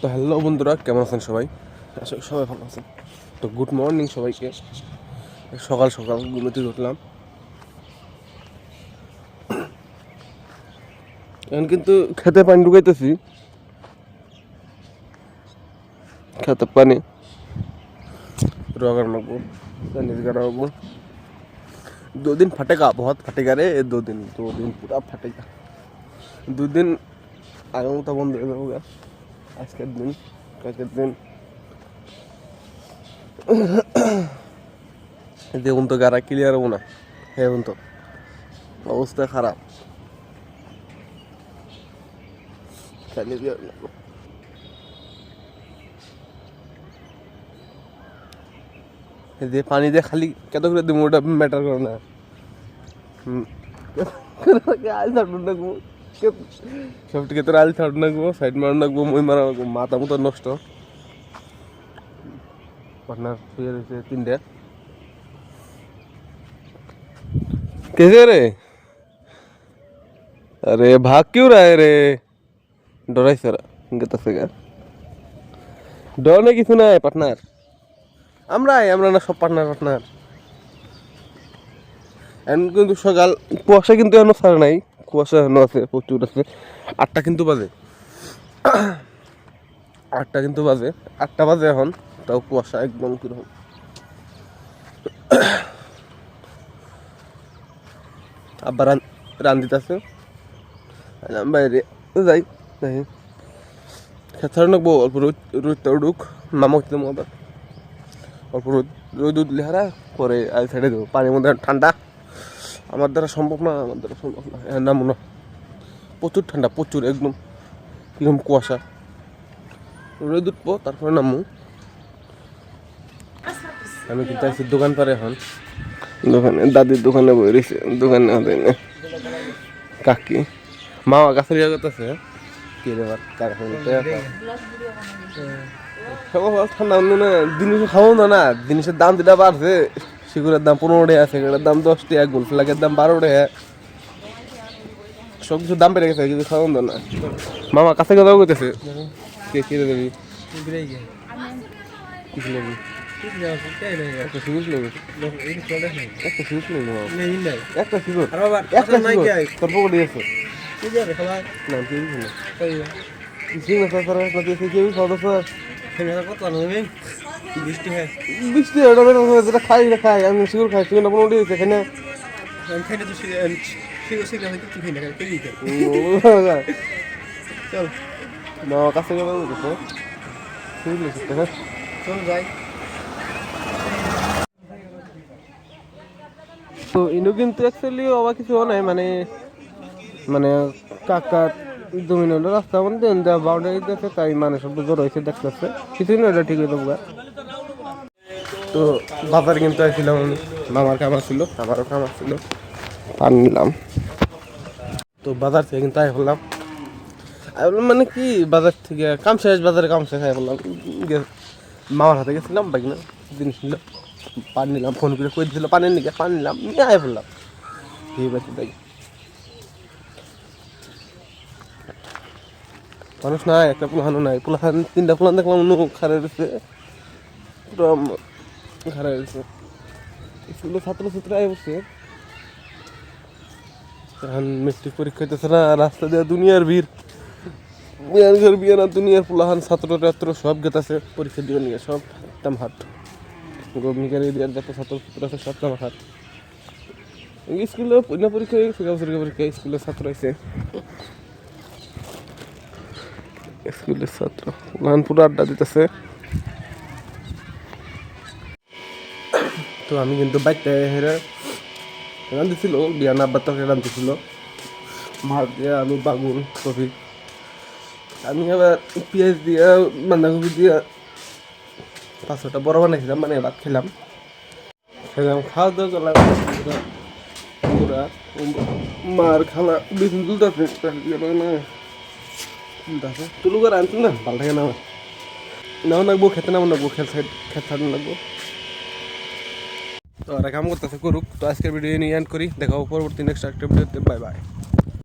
তো হ্যালো বন্ধুরা, কেমন আছেন সবাই? আসলে সবাই ভালো আছেন। তো গুড মর্নিং সবাইকে। সকাল সকাল ঘুমোতে উঠলাম। এখন কিন্তু খেতে পানি ঢুকাইতেছি, খেতে পানি रोगर नगो निज कराबो। 2 दिन फटेगा, बहुत फटेगा रे। 2 दिन पूरा फटेगा। 2 दिन आया हूँ तब बंद हो गया। आज के दिन कल के दिन দেখুন তো গাড়া ক্লিয়ার হবো না। এখন তো অবস্থা খারাপ। যে পানি দিয়ে খালি কত করে দিব ওটা ম্যাটার করে না। আল ছাড়ুন রাখবো, সবটিকে তোর আল ছাড়ুন রাখবো, সাইড মারুন রাখবো, মই মারা রাখবো, মাথা মতো নষ্ট। পার্টনার শুয়ে রয়েছে 3টে। कैसे रे? अरे भाग क्यों रहा है रे? डराई सर गता से गया। डरने की सुना है पार्टनर? আমরা না সব পার্টনার এখন কিন্তু সকাল কুয়াশা কিন্তু এখনো ছাড়ে নাই, কুয়াশা এখনো আছে, প্রচুর আছে। 8টা কিন্তু বাজে, 8টা বাজে এখন, তাও কুয়াশা একদম কিরকম। আবার রান্দিতেছে বাইরে যাই যাই খেতে নাকবো। অল্প রোদটা উঠুক, মামা হচ্ছে আবার অল্প রোদ উঠলে হারা পরে আই সাইডে দেবো। পানির মধ্যে ঠান্ডা, আমার দ্বারা সম্ভব না, নামো না। প্রচুর ঠান্ডা, প্রচুর একদম কিরকম কুয়াশা। রোদ উঠবো তারপরে নামু। আমি কিন্তু আছি দোকান পারে এখন, দাদির দোকানে বই রয়েছে। দোকানে কাকি মামা গাছের ইয়ে করতেছে কি ব্যাপার ঠান্ডা না জিনিস খাবো না, জিনিসের দাম যেটা বাড়ছে। সিগুরের দাম 15 টাকা, সিগারেটের দাম 10 টাকা, গোল ফ্লাগের দাম 12 টাকা, সব কিছুর দাম বেড়ে গেছে, কিছু খাবো না। মামা কাছে কথা করতেছে কে কে দেবি কিছু নেবি একটা সিরিজ নেবি, একটা সিরিজ নেবি, একটা সিরিজ, একটা সিরিজ তোর পকেটে দিয়েছে না সিরিজ না সিরিজ আছে স্যার, না দিয়েছে কেউ সদস্য বৃষ্টি যেটা খাই না খাই, আমি সিগুর খাই, সিগুর না কোনো দিয়েছে এখানে চল না কাছে গেলে চল যাই। তো ইনু কিন্তু অ্যাকচুয়ালি অবাক কিছু নাই, মানে কাকার জমিন হলো রাস্তা মধ্যে বাউন্ডারি দিতেছে, তাই মানে সব জোর হয়েছে দেখতেছে, কিছুই না, এটা ঠিক হয়ে যাবো। তো বাজারে কিন্তু আসছিলাম আমি, মামার খামার ছিল, আমারও খামার ছিল, পান নিলাম। তো বাজার থেকে কিন্তু আই বললাম মানে কি বাজার থেকে কাম শেষ, বাজারে কাম শেষ আই বললাম। মামার হাতে গেছিলাম, বাইক না জিনিস নিলাম, পান নিলাম, ফোন করে কই দিছিল পানের নিকে, পান নিলাম, নিয়ে আই বললাম ঠিক আছে। তাই মানুষ নাই, একটা পোলাহানো নাই, পোলাহান 3টা পোলান দেখলাম অন্য খারে রয়েছে, পুরো খারে রয়েছে। স্কুলের ছাত্র আই বসছে, এখন মেট্রিক পরীক্ষা হইতেছে না, রাস্তা দিয়ে দুনিয়ার ভিড়, বিয়ার না দুনিয়ার পোলাহান ছাত্র সব গেতেছে পরীক্ষা দিয়ে নিয়ে, সব একদম হাট গভর্নমেন্ট এরিয়ার যত ছাত্র আছে সব আমার হাট। স্কুলে পরীক্ষা হয়ে গেছে, পরীক্ষা স্কুলের ছাত্র আছে, স্কুলের ছাত্র পোলাহান পুরো আড্ডা দিতেছে। তো আমি কিন্তু বাইকটা হেরে রাঁধতেছিল, বিয়ান আব্বার তরকারি রাঁধতেছিল, ভাত দিয়ে আলু বাগুন কফি, আমি আবার পেঁয়াজ দিয়ে বাঁধাকপি দিয়ে 5-6টা বড় বানাইছিলাম, মানে ভাত খেলাম, খাওয়া দাওয়া করলাম পুরা। মার খালা বেশি তুলতেছে, তুলু করে আনছিল না, ভালো থাকে না আমার, নাও নাকবো খেতে, নাও নাকবো খেতে নাকবো। তো ওরা কাম করতেছে করুক। তো আজকের ভিডিও নিয়ে এন্ড করি, দেখাবো পরবর্তী নেক্সট একটা ভিডিওতে। Bye bye.